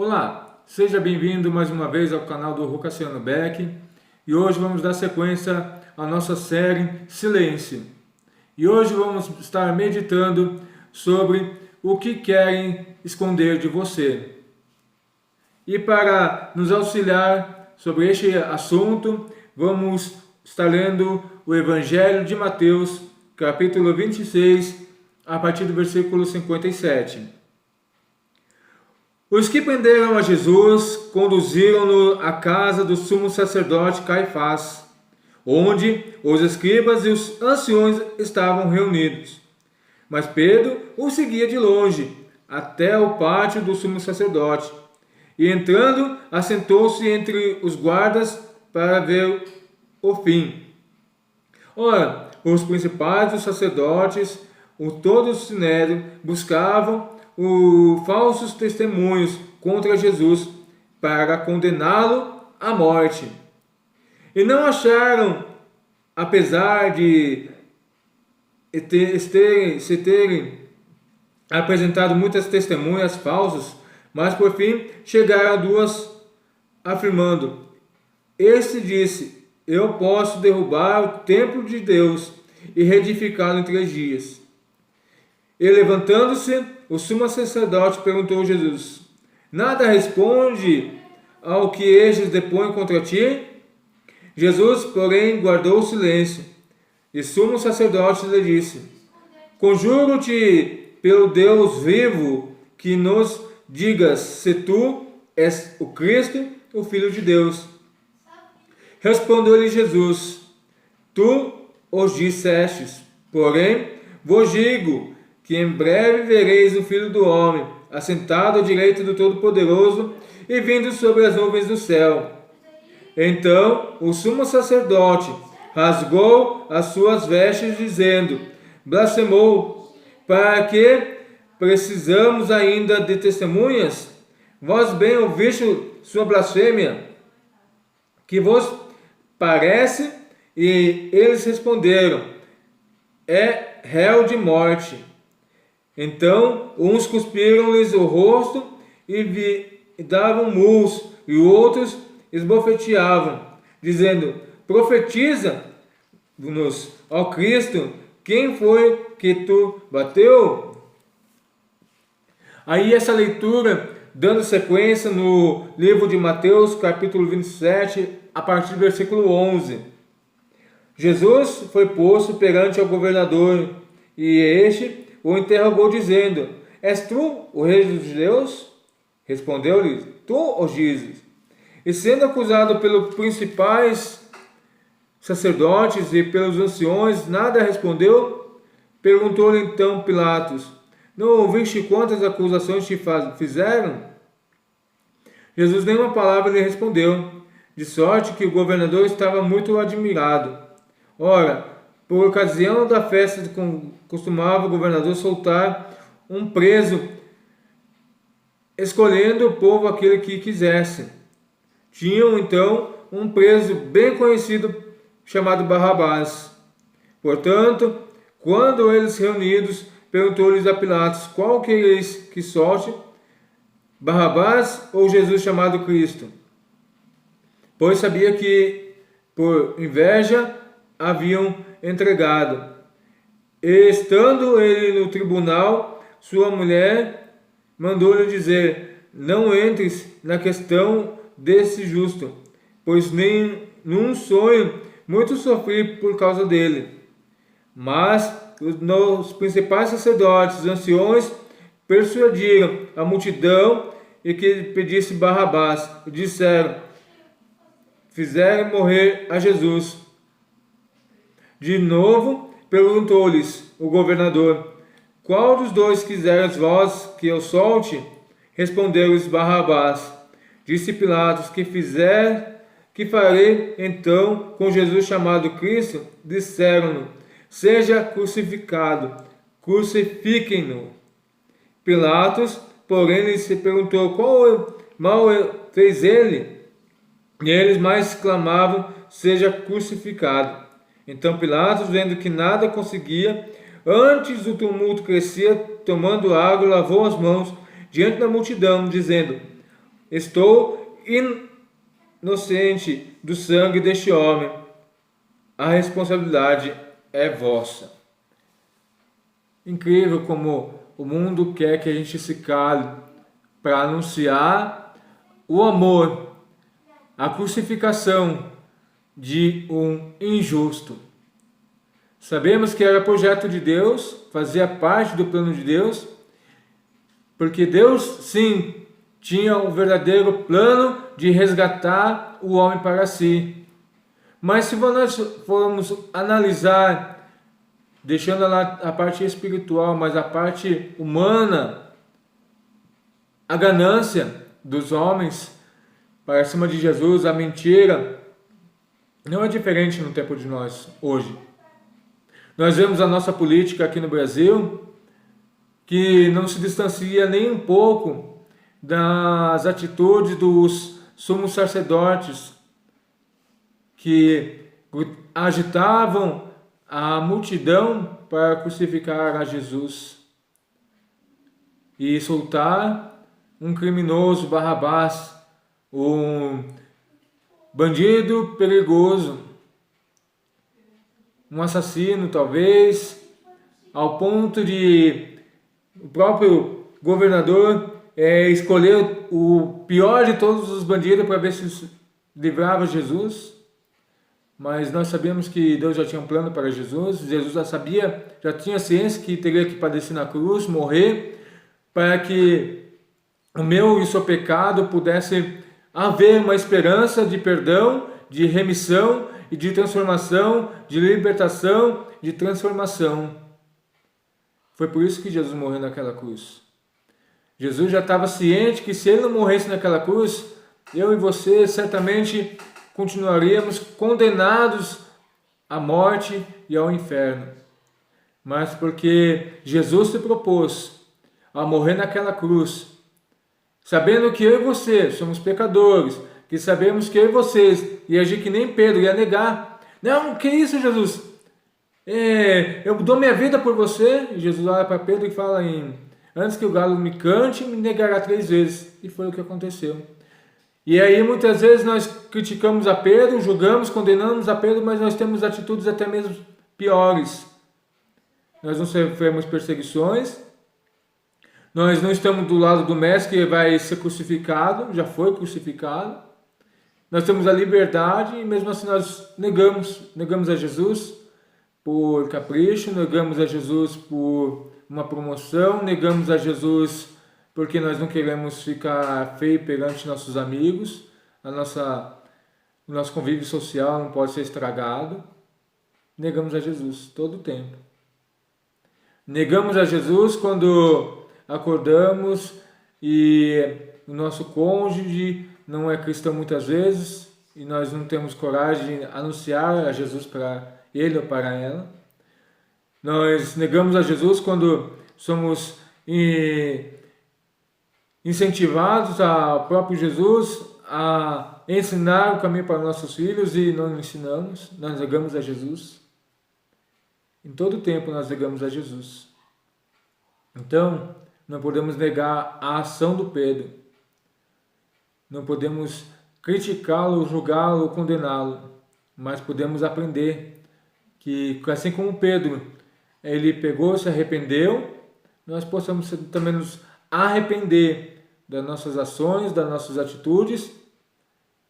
Olá, seja bem-vindo mais uma vez ao canal do Rô Cassiano Beck e hoje vamos dar sequência à nossa série Silêncio. E hoje vamos estar meditando sobre o que querem esconder de você. E para nos auxiliar sobre este assunto, vamos estar lendo o Evangelho de Mateus, capítulo 26, a partir do versículo 57. Os que prenderam a Jesus conduziram-no à casa do sumo sacerdote Caifás, onde os escribas e os anciões estavam reunidos. Mas Pedro o seguia de longe, até o pátio do sumo sacerdote, e entrando, assentou-se entre os guardas para ver o fim. Ora, os principais dos sacerdotes, todo o sinédrio, buscavam falsos testemunhos contra Jesus para condená-lo à morte. E não acharam, apesar de se terem apresentado muitas testemunhas falsas, mas por fim chegaram a duas, afirmando: Este disse: Eu posso derrubar o templo de Deus e reedificá-lo em 3 dias. E levantando-se, o sumo sacerdote perguntou a Jesus: Nada responde ao que estes depõem contra ti? Jesus, porém, guardou silêncio. E o sumo sacerdote lhe disse: Conjuro-te pelo Deus vivo que nos digas se tu és o Cristo, o Filho de Deus. Respondeu-lhe Jesus: Tu os dissestes, porém vos digo que em breve vereis o Filho do Homem, assentado à direita do Todo-Poderoso e vindo sobre as nuvens do céu. Então o sumo sacerdote rasgou as suas vestes, dizendo: Blasfemou, para que precisamos ainda de testemunhas? Vós bem ouviste sua blasfêmia? Que vos parece? E eles responderam: É réu de morte. Então uns cuspiram-lhes o rosto e davam murros, e outros esbofeteavam, dizendo: Profetiza-nos, ó Cristo, quem foi que tu bateu? Aí essa leitura, dando sequência no livro de Mateus, capítulo 27, a partir do versículo 11. Jesus foi posto perante o governador, e este o interrogou, dizendo: És tu o rei dos judeus? Respondeu-lhe: Tu o dizes. E sendo acusado pelos principais sacerdotes e pelos anciões, nada respondeu. Perguntou-lhe então Pilatos: Não ouviste quantas acusações te fizeram? Jesus nenhuma palavra lhe respondeu, de sorte que o governador estava muito admirado. Ora, por ocasião da festa, costumava o governador soltar um preso, escolhendo o povo aquele que quisesse. Tinham então um preso bem conhecido chamado Barrabás. Portanto, quando eles reunidos, perguntou-lhes a Pilatos: Qual quereis que solte? Barrabás ou Jesus chamado Cristo? Pois sabia que por inveja haviam entregado. E estando ele no tribunal, sua mulher mandou-lhe dizer: Não entres na questão desse justo, pois nem num sonho muito sofri por causa dele. Mas os principais sacerdotes, os anciões, persuadiram a multidão e que pedisse Barrabás, e disseram: Fizeram morrer a Jesus. De novo perguntou-lhes o governador: Qual dos dois quiseres vós que eu solte? Respondeu-lhes Barrabás. Disse Pilatos: Que farei então com Jesus chamado Cristo? Disseram-no: Seja crucificado, crucifiquem-no. Pilatos, porém, lhes perguntou: Qual mal fez ele? E eles mais clamavam: Seja crucificado. Então Pilatos, vendo que nada conseguia, antes o tumulto crescia, tomando água, lavou as mãos diante da multidão, dizendo: estou inocente do sangue deste homem. A responsabilidade é vossa. Incrível como o mundo quer que a gente se cale para anunciar o amor, a crucificação de um injusto. Sabemos que era projeto de Deus, fazia parte do plano de Deus, porque Deus, sim, tinha o verdadeiro plano de resgatar o homem para si. Mas se nós formos analisar, deixando lá a parte espiritual, mas a parte humana, a ganância dos homens para cima de Jesus, a mentira, não é diferente no tempo de nós hoje. Nós vemos a nossa política aqui no Brasil, que não se distancia nem um pouco das atitudes dos sumos sacerdotes, que agitavam a multidão para crucificar a Jesus e soltar um criminoso, Barrabás, um bandido perigoso, um assassino talvez, ao ponto de o próprio governador escolher o pior de todos os bandidos para ver se livrava Jesus. Mas nós sabemos que Deus já tinha um plano para Jesus. Jesus já sabia, já tinha ciência que teria que padecer na cruz, morrer, para que o meu e o seu pecado pudesse haver uma esperança de perdão, de remissão e de transformação, de libertação, de transformação. Foi por isso que Jesus morreu naquela cruz. Jesus já estava ciente que se ele não morresse naquela cruz, eu e você certamente continuaríamos condenados à morte e ao inferno. Mas porque Jesus se propôs a morrer naquela cruz, sabendo que eu e você somos pecadores, que sabemos que eu e vocês ia agir que nem Pedro, ia negar. Não, que isso, Jesus? Eu dou minha vida por você. E Jesus olha para Pedro e fala antes que o galo me cante, me negará 3 vezes. E foi o que aconteceu. E aí muitas vezes nós criticamos a Pedro, julgamos, condenamos a Pedro, mas nós temos atitudes até mesmo piores. Nós não sofremos perseguições, nós não estamos do lado do mestre que vai ser crucificado, já foi crucificado. Nós temos a liberdade e mesmo assim nós negamos a Jesus por capricho, negamos a Jesus por uma promoção, negamos a Jesus porque nós não queremos ficar feio perante nossos amigos, o nosso convívio social não pode ser estragado. Negamos a Jesus todo o tempo. Negamos a Jesus quando acordamos e o nosso cônjuge não é cristão muitas vezes e nós não temos coragem de anunciar a Jesus para ele ou para ela. Nós negamos a Jesus quando somos incentivados ao próprio Jesus a ensinar o caminho para nossos filhos e não ensinamos. Nós negamos a Jesus. Em todo tempo nós negamos a Jesus. Então, não podemos negar a ação do Pedro. Não podemos criticá-lo, julgá-lo, condená-lo. Mas podemos aprender que, assim como Pedro, ele pegou, se arrependeu, nós possamos também nos arrepender das nossas ações, das nossas atitudes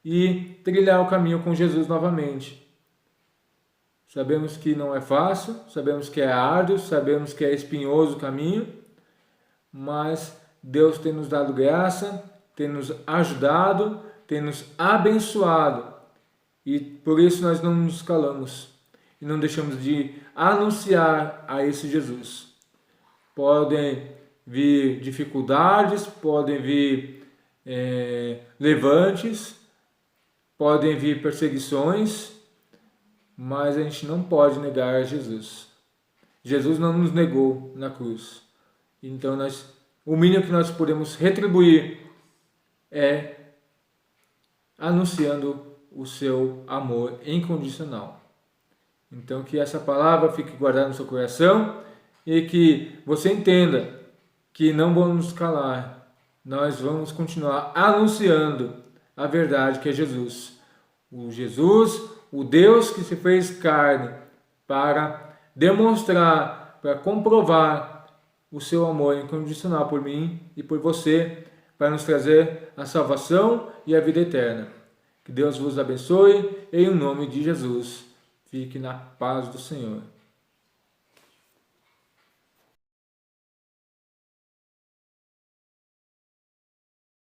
e trilhar o caminho com Jesus novamente. Sabemos que não é fácil, sabemos que é árduo, sabemos que é espinhoso o caminho, mas Deus tem nos dado graça, tem nos ajudado, tem nos abençoado e por isso nós não nos calamos e não deixamos de anunciar a esse Jesus. Podem vir dificuldades, podem vir levantes, podem vir perseguições, mas a gente não pode negar a Jesus. Jesus não nos negou na cruz. Então o mínimo que nós podemos retribuir é anunciando o seu amor incondicional. Então que essa palavra fique guardada no seu coração e que você entenda que não vamos nos calar, nós vamos continuar anunciando a verdade que é Jesus. O Jesus, o Deus que se fez carne para demonstrar, para comprovar o seu amor incondicional por mim e por você, para nos trazer a salvação e a vida eterna. Que Deus vos abençoe, em nome de Jesus. Fique na paz do Senhor.